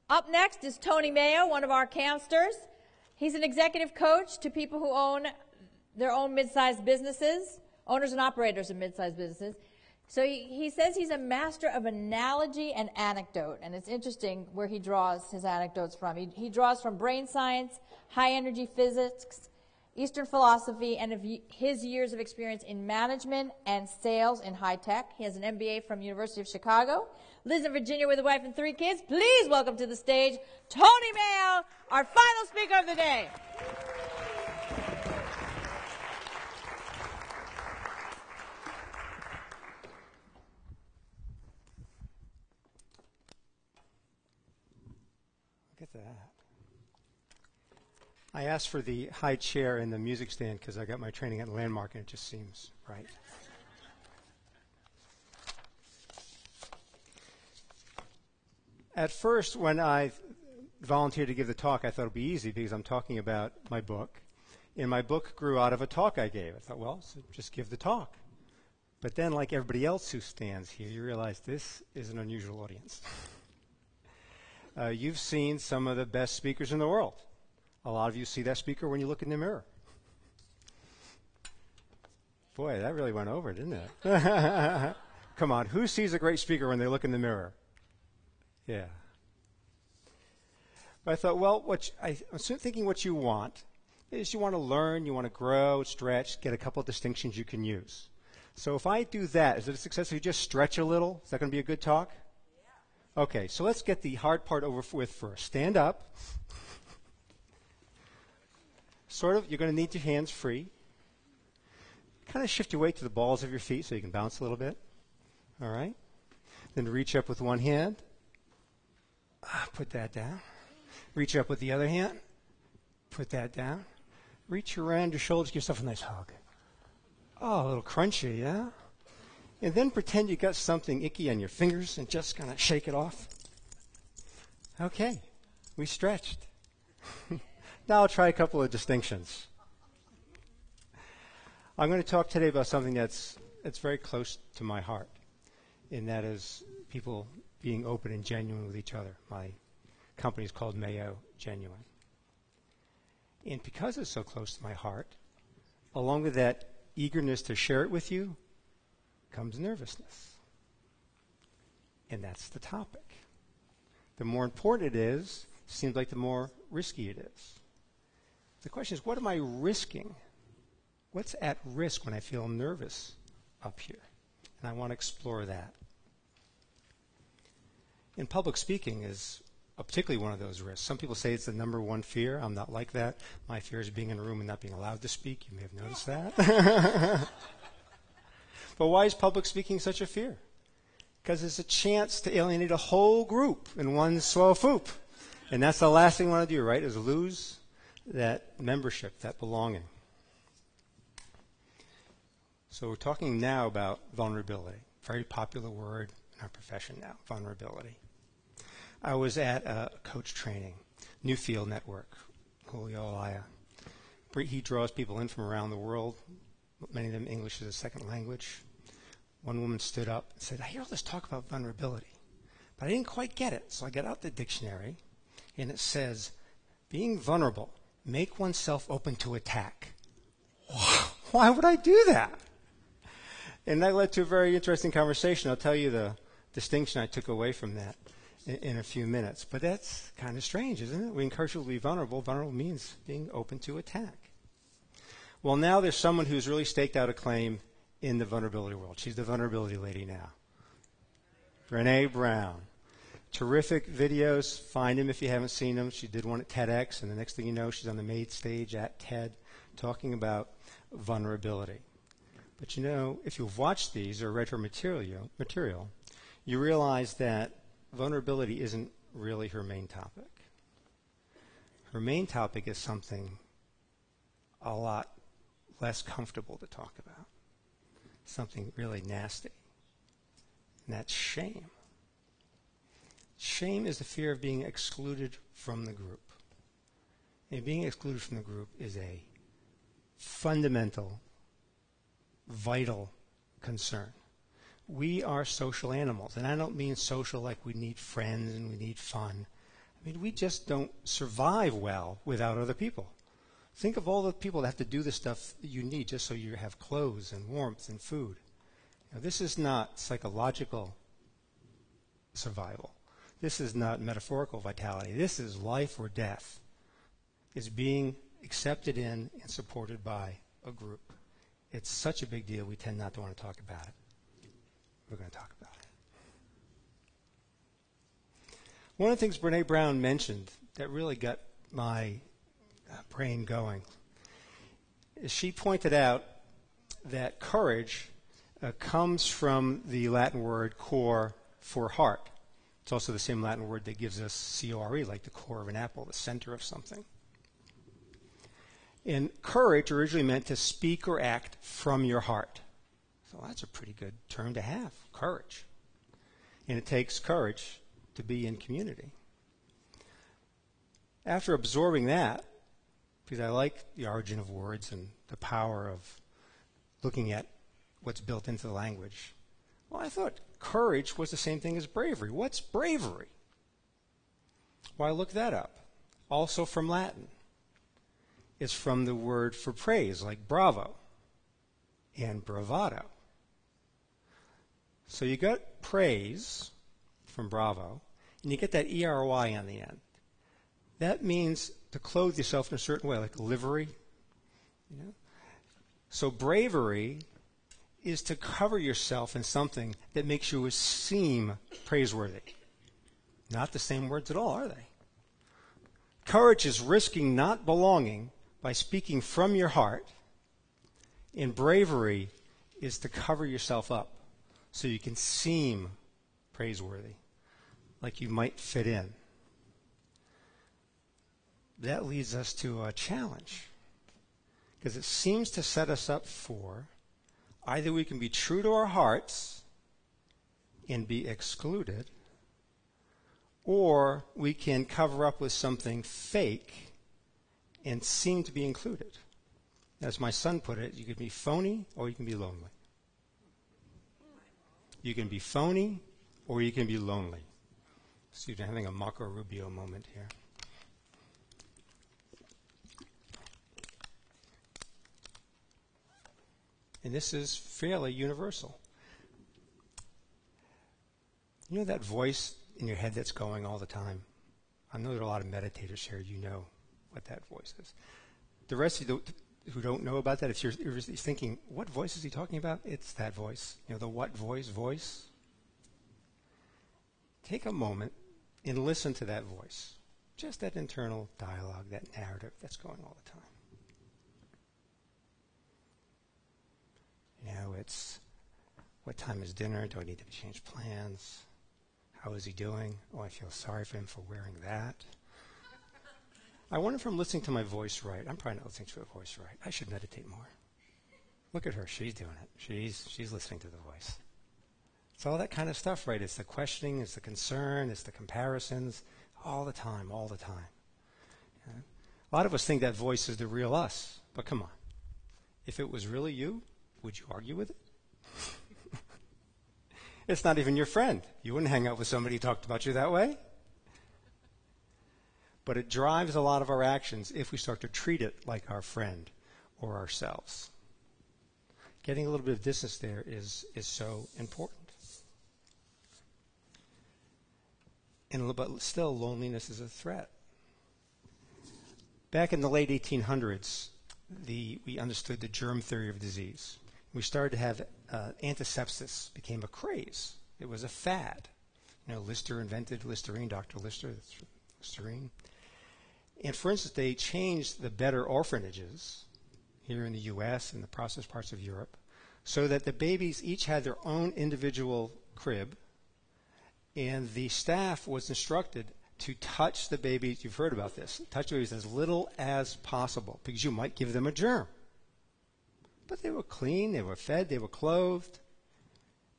Up next is Tony Mayo, one of our campsters. He's an executive coach to people who own their own mid-sized businesses, owners and operators of mid-sized businesses. So he says he's a master of analogy and anecdote, and it's interesting where he draws his anecdotes from. He draws from brain science, high-energy physics, Eastern philosophy, and his years of experience in management and sales in high tech. He has an MBA from University of Chicago, lives in Virginia with a wife and 3 kids. Please welcome to the stage Tony Mayo, our final speaker of the day. Look at that. I asked for the high chair and the music stand because I got my training at Landmark and it just seems right. At first, when I volunteered to give the talk, I thought it would be easy because I'm talking about my book. And my book grew out of a talk I gave. I thought, well, so just give the talk. But then, like everybody else who stands here, you realize this is an unusual audience. You've seen some of the best speakers in the world. A lot of you see that speaker when you look in the mirror. Boy, that really went over, didn't it? Come on, who sees a great speaker when they look in the mirror? Yeah. But I thought, well, I'm thinking what you want is you want to learn, you want to grow, stretch, get a couple of distinctions you can use. So if I do that, is it a success if you just stretch a little? Is that going to be a good talk? Yeah. Okay, so let's get the hard part over with first. Stand up. Sort of, you're going to need your hands free. Kind of shift your weight to the balls of your feet so you can bounce a little bit. All right? Then reach up with one hand. Put that down. Reach up with the other hand. Put that down. Reach around your shoulders. Give yourself a nice hug. Oh, a little crunchy, yeah? And then pretend you got something icky on your fingers and just kind of shake it off. Okay. We stretched. Now I'll try a couple of distinctions. I'm going to talk today about something that's very close to my heart, and that is people being open and genuine with each other. My company is called Mayo Genuine. And because it's so close to my heart, along with that eagerness to share it with you comes nervousness. And that's the topic. The more important it is, seems like the more risky it is. The question is, what am I risking? What's at risk when I feel nervous up here? And I want to explore that. And public speaking is particularly one of those risks. Some people say it's the number one fear. I'm not like that. My fear is being in a room and not being allowed to speak. You may have noticed that. But why is public speaking such a fear? Because it's a chance to alienate a whole group in one swell swoop. And that's the last thing I want to do, right, is lose that membership, that belonging. So we're talking now about vulnerability. Very popular word in our profession now, vulnerability. I was at a coach training, Newfield Network, Julio Alaya. He draws people in from around the world, many of them English as a second language. One woman stood up and said, I hear all this talk about vulnerability, but I didn't quite get it. So I got out the dictionary, and it says, being vulnerable, make oneself open to attack. Why would I do that? And that led to a very interesting conversation. I'll tell you the distinction I took away from that in a few minutes. But that's kind of strange, isn't it? We encourage people to be vulnerable. Vulnerable means being open to attack. Well, now there's someone who's really staked out a claim in the vulnerability world. She's the vulnerability lady now. Brené Brown. Terrific videos. Find them if you haven't seen them. She did one at TEDx, and the next thing you know, she's on the main stage at TED talking about vulnerability. But you know, if you've watched these or read her material, you realize that vulnerability isn't really her main topic. Her main topic is something a lot less comfortable to talk about, something really nasty, and that's shame. Shame is the fear of being excluded from the group. And being excluded from the group is a fundamental, vital concern. We are social animals, and I don't mean social like we need friends and we need fun. I I mean, we just don't survive well without other people. Think of all the people that have to do the stuff that you need just so you have clothes and warmth and food. Now, this is not psychological survival. This is not metaphorical vitality. This is life or death. It's being accepted in and supported by a group. It's such a big deal, we tend not to want to talk about it. We're going to talk about it. One of the things Brene Brown mentioned that really got my brain going is she pointed out that courage comes from the Latin word cor for heart. It's also the same Latin word that gives us core, like the core of an apple, the center of something. And courage originally meant to speak or act from your heart. So that's a pretty good term to have, courage. And it takes courage to be in community. After absorbing that, because I like the origin of words and the power of looking at what's built into the language, well, I thought courage was the same thing as bravery. What's bravery? Well, I looked that up. Also from Latin. It's from the word for praise, like bravo and bravado. So you got praise from bravo, and you get that E-R-Y on the end. That means to clothe yourself in a certain way, like livery. You know? So bravery is to cover yourself in something that makes you seem praiseworthy. Not the same words at all, are they? Courage is risking not belonging by speaking from your heart, and bravery is to cover yourself up so you can seem praiseworthy, like you might fit in. That leads us to a challenge, because it seems to set us up for either we can be true to our hearts and be excluded, or we can cover up with something fake and seem to be included. As my son put it, you can be phony or you can be lonely. You can be phony or you can be lonely. So you're having a Marco Rubio moment here. And this is fairly universal. You know that voice in your head that's going all the time? I know there are a lot of meditators here. You know what that voice is. The rest of you who don't know about that, if you're thinking, what voice is he talking about? It's that voice. You know, the what voice? Take a moment and listen to that voice. Just that internal dialogue, that narrative that's going all the time. You know, it's, what time is dinner? Do I need to change plans? How is he doing? Oh, I feel sorry for him for wearing that. I wonder if I'm listening to my voice right. I'm probably not listening to the voice right. I should meditate more. Look at her. She's doing it. She's listening to the voice. It's all that kind of stuff, right? It's the questioning, it's the concern, it's the comparisons, all the time. Yeah. A lot of us think that voice is the real us. But come on. If it was really you, would you argue with it? It's not even your friend. You wouldn't hang out with somebody who talked about you that way. But it drives a lot of our actions if we start to treat it like our friend or ourselves. Getting a little bit of distance there is so important. But still, loneliness is a threat. Back in the late 1800s, we understood the germ theory of disease. We started to have antisepsis became a craze. It was a fad. You know, Lister invented Listerine, Dr. Lister, Listerine. And for instance, they changed the better orphanages here in the U.S. and the processed parts of Europe so that the babies each had their own individual crib, and the staff was instructed to touch the babies, you've heard about this, touch the babies as little as possible because you might give them a germ. But they were clean, they were fed, they were clothed.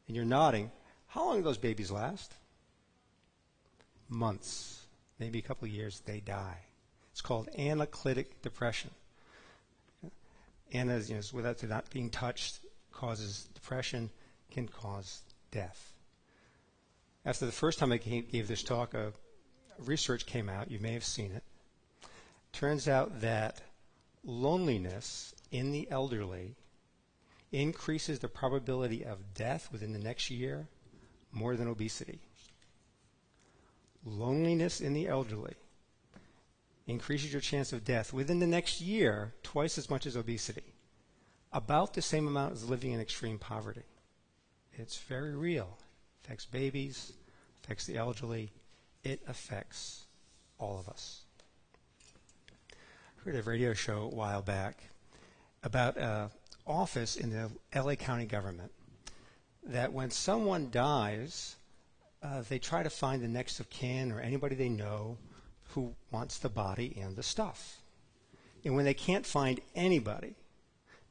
And you're nodding. How long do those babies last? Months, maybe a couple of years, they die. It's called anaclitic depression. Without not being touched, causes depression, can cause death. After the first time I gave this talk, research came out, you may have seen it. Turns out that loneliness in the elderly increases the probability of death within the next year more than obesity. Loneliness in the elderly increases your chance of death within the next year twice as much as obesity. About the same amount as living in extreme poverty. It's very real. It affects babies, affects the elderly. It affects all of us. I heard a radio show a while back about an office in the LA County government that when someone dies, they try to find the next of kin or anybody they know who wants the body and the stuff. And when they can't find anybody,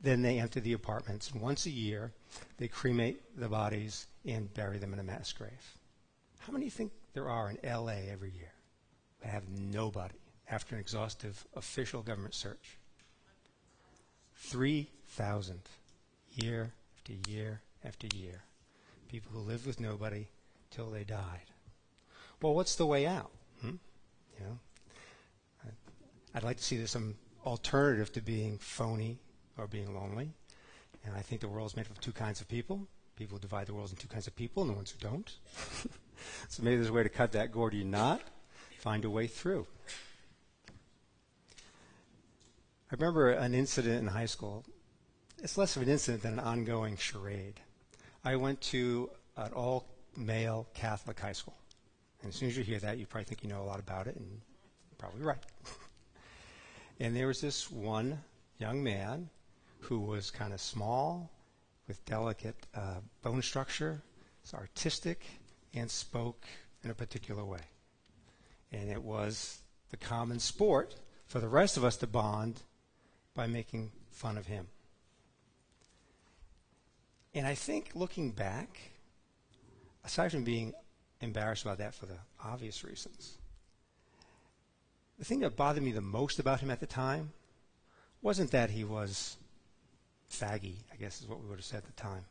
then they empty the apartments. And once a year, they cremate the bodies and bury them in a mass grave. How many do you think there are in LA every year that have nobody after an exhaustive official government search? 3,000 year after year after year. People who lived with nobody till they died. Well, what's the way out? You know, I'd like to see there's some alternative to being phony or being lonely. And I think the world is made up of two kinds of people. People divide the world into two kinds of people and the ones who don't. So maybe there's a way to cut that Gordian knot, find a way through. I remember an incident in high school. It's less of an incident than an ongoing charade. I went to an all-male Catholic high school. And as soon as you hear that, you probably think you know a lot about it, and you're probably right. And there was this one young man who was kind of small, with delicate bone structure, was artistic, and spoke in a particular way. And it was the common sport for the rest of us to bond by making fun of him. And I think looking back, aside from being embarrassed about that for the obvious reasons, the thing that bothered me the most about him at the time wasn't that he was faggy, I guess is what we would have said at the time,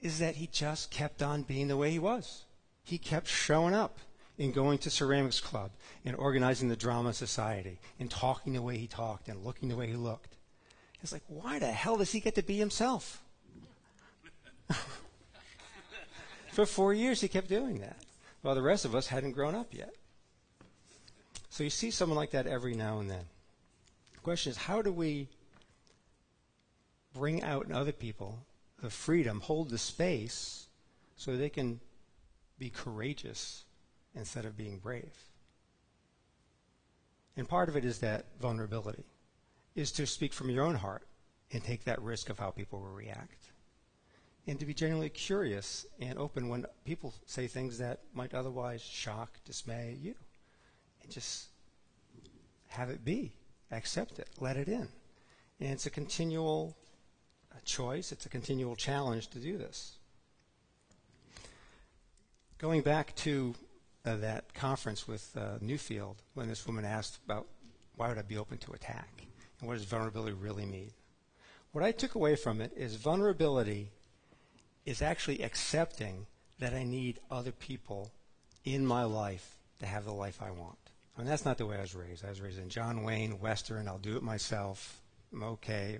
is that he just kept on being the way he was. He kept showing up and going to ceramics club and organizing the drama society and talking the way he talked and looking the way he looked. It's like, why the hell does he get to be himself? For 4 years he kept doing that, while the rest of us hadn't grown up yet. So you see someone like that every now and then. The question is, how do we bring out in other people the freedom, hold the space, so they can be courageous instead of being brave? And part of it is that vulnerability, is to speak from your own heart and take that risk of how people will react. And to be genuinely curious and open when people say things that might otherwise shock, dismay you. And just have it be. Accept it. Let it in. And it's a continual choice. It's a continual challenge to do this. Going back to that conference with Newfield, when this woman asked about why would I be open to attack? And what does vulnerability really mean? What I took away from it is vulnerability is actually accepting that I need other people in my life to have the life I want. I mean, that's not the way I was raised. I was raised in John Wayne, Western, I'll do it myself, I'm okay.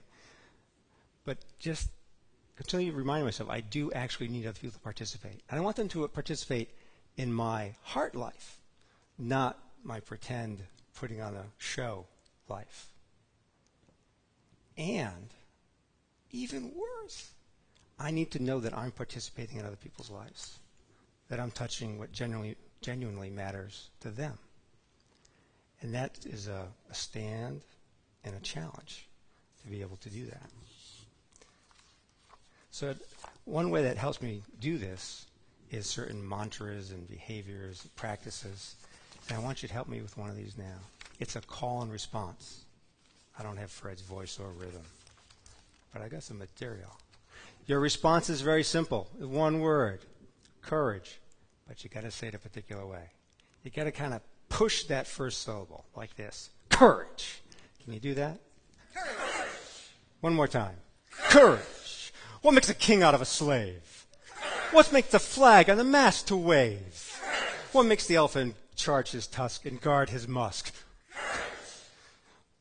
But just continually remind myself, I do actually need other people to participate. And I want them to participate in my heart life, not my pretend putting on a show life. And even worse, I need to know that I'm participating in other people's lives, that I'm touching what genuinely matters to them. And that is a stand and a challenge to be able to do that. So one way that helps me do this is certain mantras and behaviors and practices. And I want you to help me with one of these now. It's a call and response. I don't have Fred's voice or rhythm, but I got some material. Your response is very simple. One word, courage. But you got to say it a particular way. You got to kind of push that first syllable like this. Courage. Can you do that? Courage. One more time. Courage. What makes a king out of a slave? What makes the flag on the mast to wave? What makes the elephant charge his tusk and guard his musk.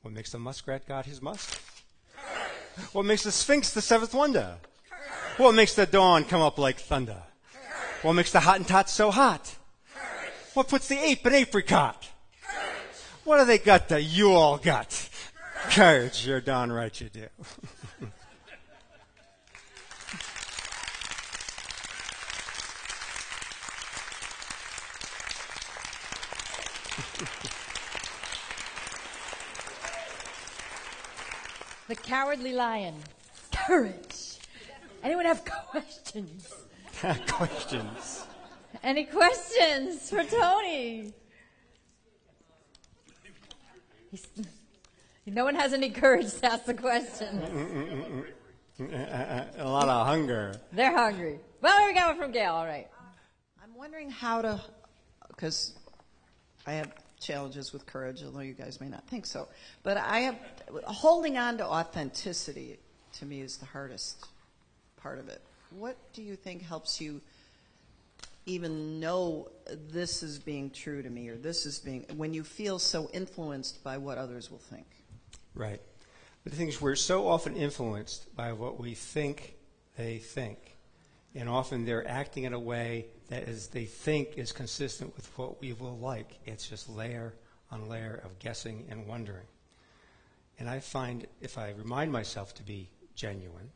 What makes the muskrat guard his musk? What makes the Sphinx the seventh wonder? What makes the dawn come up like thunder? What makes the Hottentot so hot? What puts the ape in apricot? What do they got that you all got? Courage, you're darn right you do. The Cowardly Lion. Courage. Anyone have questions? Questions. Any questions for Tony? No one has any courage to ask the question. A lot of hunger. They're hungry. Well, we got one from Gail, all right. I'm wondering how to, because I have challenges with courage, although you guys may not think so. But holding on to authenticity, to me, is the hardest part of it. What do you think helps you even know this is being true to me, or this is being, when you feel so influenced by what others will think? Right. But the thing is, we're so often influenced by what we think they think. And often they're acting in a way that is they think is consistent with what we will like. It's just layer on layer of guessing and wondering. And I find if I remind myself to be genuine,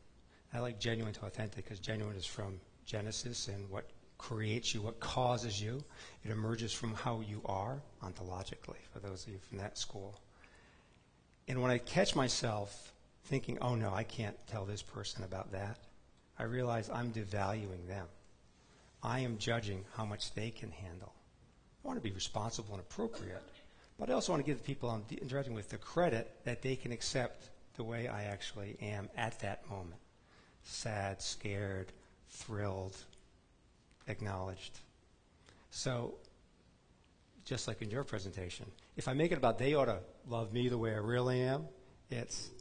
I like genuine to authentic because genuine is from Genesis and what creates you, what causes you. It emerges from how you are ontologically, for those of you from that school. And when I catch myself thinking, oh no, I can't tell this person about that, I realize I'm devaluing them. I am judging how much they can handle. I want to be responsible and appropriate, but I also want to give the people I'm interacting with the credit that they can accept the way I actually am at that moment. Sad, scared, thrilled, acknowledged. So, just like in your presentation, if I make it about they ought to love me the way I really am, it's,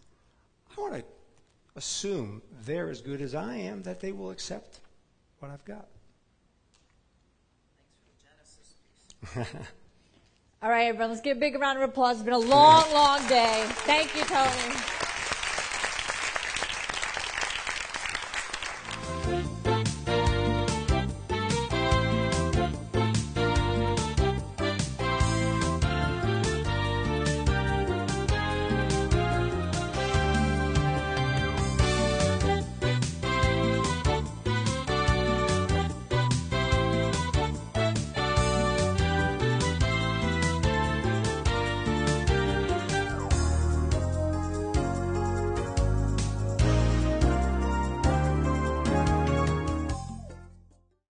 I want to assume they're as good as I am, that they will accept what I've got. Thanks for the Genesis piece. All right, everyone, let's give a big round of applause. It's been a long, long day. Thank you, Tony.